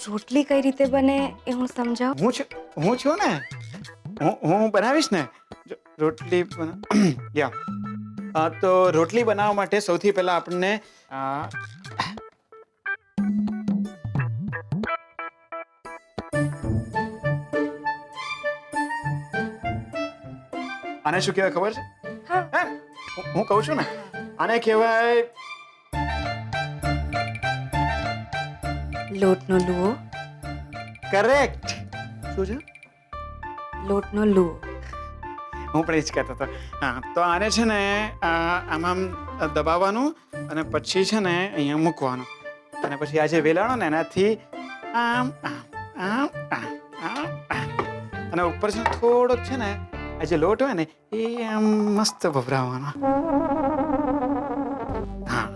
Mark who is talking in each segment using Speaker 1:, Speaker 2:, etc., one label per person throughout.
Speaker 1: રોટલી કઈ રીતે બને એ હું સમજાવું.
Speaker 2: હું છું ને, હું બનાવીશ ને. રોટલી તો રોટલી બનાવવા માટે સૌથી પહેલા આપણને આને શું કહેવાય ખબર છે?
Speaker 1: હા.
Speaker 2: હું કહું છું ને, આને કહેવાય
Speaker 1: લોટનો લુઓ.
Speaker 2: કરેક્ટ. શું છે?
Speaker 1: લોટનો લુઓ.
Speaker 2: હું પણ એ જ કહેતો હતો. હા, તો આને છે ને આમ દબાવવાનું અને પછી છે ને અહીંયા મૂકવાનું અને પછી આ જે વેલાણો ને એનાથી આમ આમ આમ આમ આમ અને ઉપર છે ને થોડોક છે ને આ જે લોટ હોય ને એ આમ મસ્ત ભભરાવાનો. હા,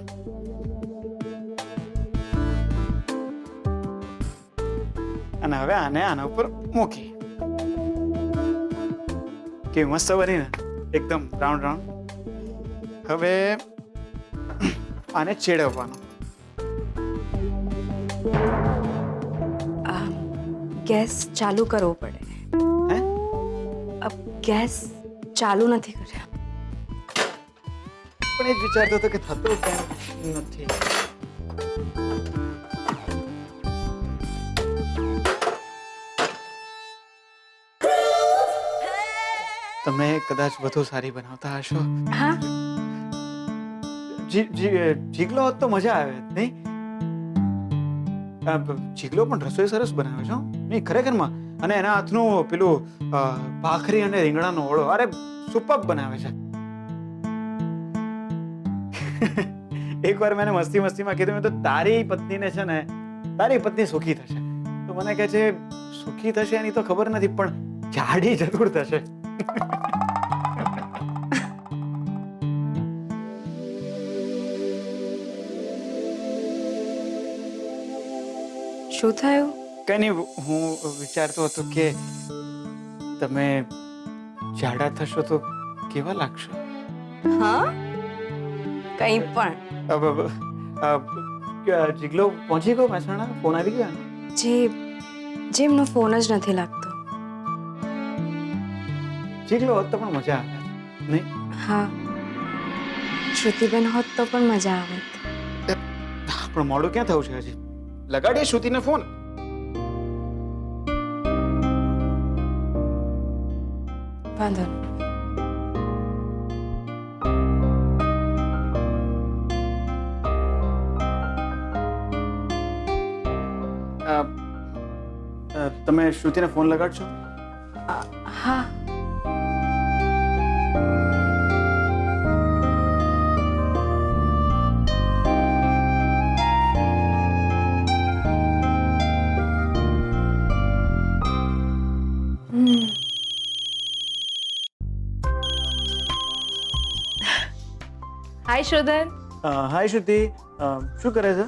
Speaker 2: અને હવે આને આના ઉપર મૂકી. કેવી મસ્ત બની ને, એકદમ રાઉન્ડ રાઉન્ડ. હવે આને ચેડવવાનું.
Speaker 1: ગેસ ચાલુ કરવો પડે.
Speaker 2: હે?
Speaker 1: ગેસ ચાલુ નથી કર્યા.
Speaker 2: પણ એ જ વિચારતો હતો કે થતો કેમ નથી. તમે કદાચ વધુ સારી બનાવતા હશો.
Speaker 1: હા.
Speaker 2: જીગલો હોત તો મજા આવે નહીં? જીગલો પણ રસોઈ સરસ બનાવે છે હો. નહીં ખરેખરમાં. અને એના હાથનું પેલું ભાખરી અને રીંગણાનો ઓળો, અરે સુપર બનાવે છે. એકવાર મેં મસ્તીમાં કીધું, મેં તો તારી પત્નીને છે ને, તારી પત્ની સુખી થશે. તો મને કહે છે સુખી થશે એની તો ખબર નથી, પણ જાડી જરૂર થશે.
Speaker 1: શું થયું?
Speaker 2: કઈ નહીં, હું વિચારતો હતો કે તમે જાડા થશો તો કેવા લાગશો.
Speaker 1: હા, કંઈ પણ.
Speaker 2: જીગલો પહોંચી ગયો મહેસાણા? ફોન આવી ગયો?
Speaker 1: જેમનો ફોન જ નથી લાગતો.
Speaker 2: જીગલો હોત તો પણ મજા આવે નહીં?
Speaker 1: હા, શ્રુતિબેન હોત તો પણ મજા આવે.
Speaker 2: પણ મોડું ક્યાં થયું છે હજી? લગાડીએ શ્રુતિને ફોન.
Speaker 1: વાંધો નહીં.
Speaker 2: તમે શ્રુતિને ફોન લગાડશો?
Speaker 1: હા.
Speaker 3: હાય શોધન.
Speaker 2: હાય શ્રુતિ, શું કરે છે?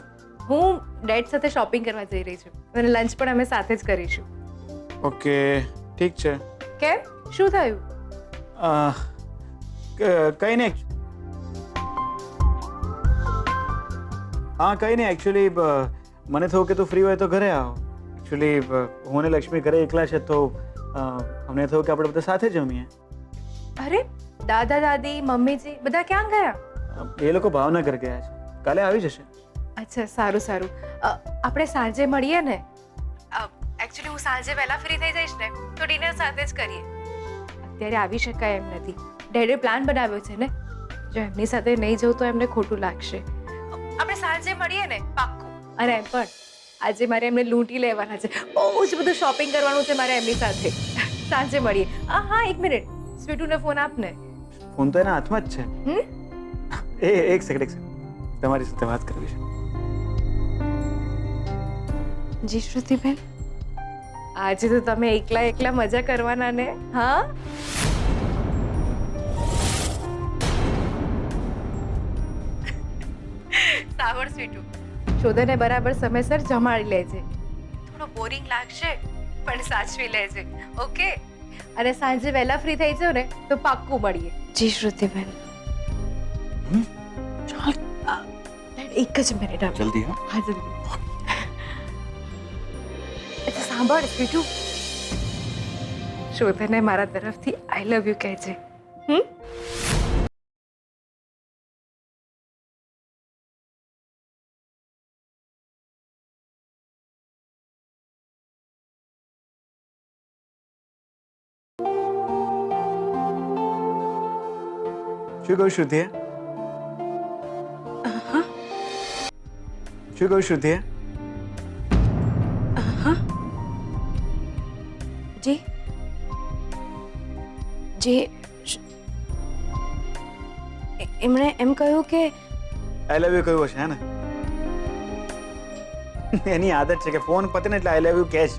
Speaker 3: હું ડેડ સાથે શોપિંગ કરવા જઈ રહી છું અને લંચ પણ અમે સાથે જ કરીશું.
Speaker 2: ઓકે, ઠીક છે.
Speaker 3: કેમ, શું થયું?
Speaker 2: કઈ નહીં. હા, કઈ નહીં. એકચ્યુઅલી મને થયું કે તું ફ્રી હોય તો ઘરે આવો. એકચ્યુઅલી હું અને લક્ષ્મી ઘરે એકલા છે તો અમને થયું કે આપણે બધા સાથે જમીએ.
Speaker 3: અરે, દાદા દાદી મમ્મીજી બધા ક્યાં ગયા?
Speaker 2: એ લોકો ભાવનગર ગયા છે, કાલે આવી જશે.
Speaker 3: અચ્છા, સારું સારું. આપણે સાંજે મળીએ ને. એકચ્યુઅલી હું સાંજે વહેલા ફ્રી થઈ જઈશ ને તો ડિનર સાથે જ કરીએ. અત્યારે આવી શકાય એમ નથી. ડેડે પ્લાન બનાવ્યો છે ને, જો એમની સાથે નહીં જવું તો એમને ખોટું લાગશે. આપણે સાંજે મળીએ ને, પાક્કું. અને એમ પણ આજે મારે એમને લૂંટી લેવાના છે. બહુ જ બધું શોપિંગ કરવાનું છે મારે એમની સાથે. સાંજે મળીએ. હા, એક મિનિટ, સ્વીટુને ફોન આપ ને.
Speaker 2: ફોન તો એના હાથમાં જ છે. એક સેકન્ડ, તમારી સાથે વાત કરવી છે.
Speaker 1: જી શ્રુતિબેન.
Speaker 3: આજે તો તમે એકલા એકલા મજા કરવાના ને? હા. સાવર સ્વીટુ, શોધને બરાબર સમયસર જમાડી લેજે. થોડો બોરિંગ લાગશે પણ સાચવી લેજે, ઓકે? અને સાંજે વહેલા ફ્રી થઈ જાવ ને તો પાક્કું મળીએ.
Speaker 1: જી શ્રુતિબેન.
Speaker 3: ચાલ, એક જ મિનિટ.
Speaker 2: જલ્દી.
Speaker 3: હા, જલ્દી. સાંભળ બીજું, શોધને મારા તરફથી આઈ લવ યુ કહેજે.
Speaker 2: શું કહું શ્રુતિ? શું કહું શ્રુતિ?
Speaker 1: જી જી એમણે એમ કહ્યું કે
Speaker 2: આઈ લવ યુ કહ્યું હશે હે ને? એની આદત છે કે ફોન પતે ને એટલે આઈ લવ યુ કહે છે.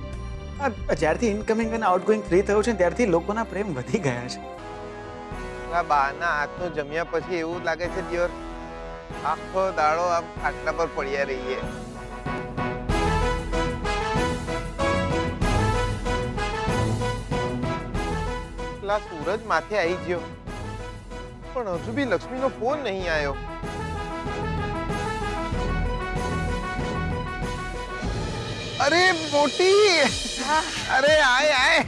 Speaker 2: જ્યારથી ઇનકમિંગ અને આઉટગોઈંગ ફ્રી થયું છે ત્યારથી લોકોના પ્રેમ વધી ગયા છે.
Speaker 4: આ બાના હાથનું જમ્યા પછી એવું લાગે છે દિયોર આખો દાડો આમ ખાટલા પર પડ્યા રહીએ. પેલા સૂરજ માથે આવી ગયો પણ હજુ બી લક્ષ્મીનો ફોન નહીં આવ્યો. અરે મોટી, અરે આય આય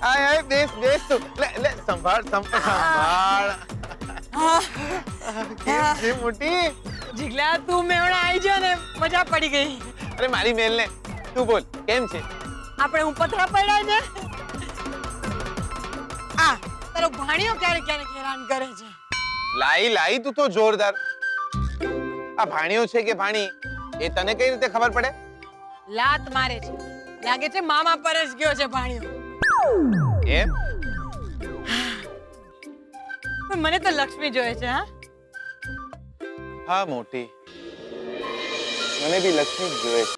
Speaker 4: આય આય, બેસ બેસ તું. લે લે સંભાળ સંભાળ. કેમ છે મોટી?
Speaker 5: જીગલા તું મેવણા આવી ગયો ને મજા પડી ગઈ.
Speaker 4: અરે મારી મેલ ને તું બોલ કેમ છે?
Speaker 5: આપણે હું પથરા પડ્યા છે. આ તારો ભાણિયો ક્યારેક ક્યારેક હેરાન કરે છે.
Speaker 4: લાઈ લાઈ તું તો જોરદાર. આ ભાણિયો છે કે ભાણી એ તને કઈ રીતે ખબર પડે?
Speaker 5: લાત મારે છે, લાગે છે મામા પર જ ગયો છે ભાણિયો.
Speaker 4: કેમ?
Speaker 5: પણ મને તો લક્ષ્મી જોઈએ છે.
Speaker 4: હા મોટી, મને બી લક્ષ્મી જ જોઈએ છે.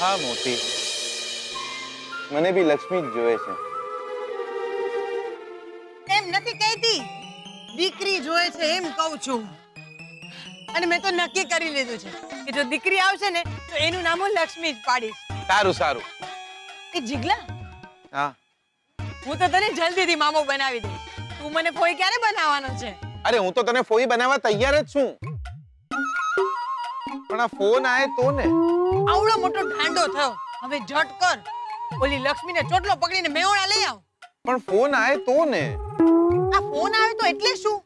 Speaker 4: હા મોટી, મને બી લક્ષ્મી જ જોઈએ છે.
Speaker 5: એમ નથી કહેતી, દીકરી જોઈએ છે એમ કહું છું. અને મેં તો નક્કી કરી લીધું છે કે જો દીકરી આવશે ને તો એનું નામ હું લક્ષ્મી જ પાડીશ.
Speaker 4: સારું સારું.
Speaker 5: એ જીગલા,
Speaker 4: હા
Speaker 5: હું તો તને જલ્દીથી મામો બનાવી દઈશ. તું મને ફોઈ ક્યારે બનાવવાનો છે?
Speaker 4: અરે હું તો તને ફોઈ બનાવવા તૈયાર જ છું, પણ આ ફોન આય તો ને.
Speaker 5: આવડો મોટો ઢાંડો થયો, હવે ઝટ કર, ઓલી લક્ષ્મીને ચોટલો પકડીને મેવણા લઈ આવ.
Speaker 4: પણ ફોન આય તો ને.
Speaker 5: આ ફોન આવે તો એટલે શું?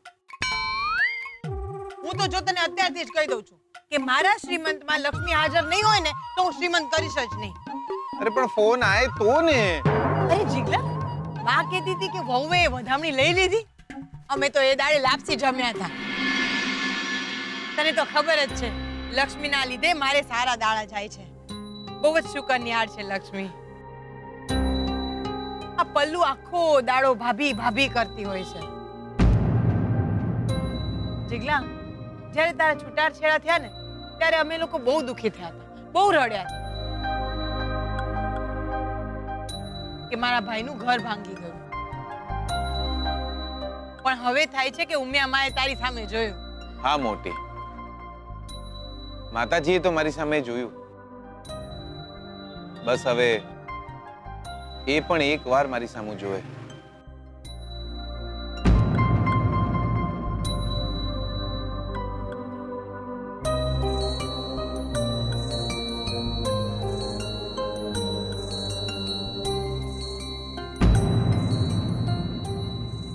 Speaker 5: હું તો જો તને અત્યારથી જ કહી દઉં છું કે મારા શ્રીમંતમાં લક્ષ્મી હાજર નહીં હોય ને તો હું શ્રીમંત કરીશ જ નહીં.
Speaker 4: અરે પણ ફોન આય તો ને.
Speaker 5: અરે જીગલા, બા કહેતી હતી કે વહુએ વધામણી લઈ લીધી. અમે તો એ દાડે લાપસી જમ્યા હતા. તને તો ખબર જ છે લક્ષ્મીના લીધે મારે સારા દાડા જાય છે. બહુ જ શુકરનિહાર છે લક્ષ્મી. આ પલ્લુ આખો દાડો ભાભી ભાભી કરતી હોય છે. જીગલા, જ્યારે તારા છૂટાછેડા થયા ને ત્યારે અમે લોકો બહુ દુખી થયા હતા, બહુ રડ્યા હતા કે મારા ભાઈનું ઘર ભાંગી ગયું. પણ હવે થાય છે કે ઉમિયા માએ તારી સામે જોયું.
Speaker 4: હા મોટી, માતાજીએ તો મારી સામે જોયું. બસ હવે એ પણ એક વાર મારી સામે જોવે.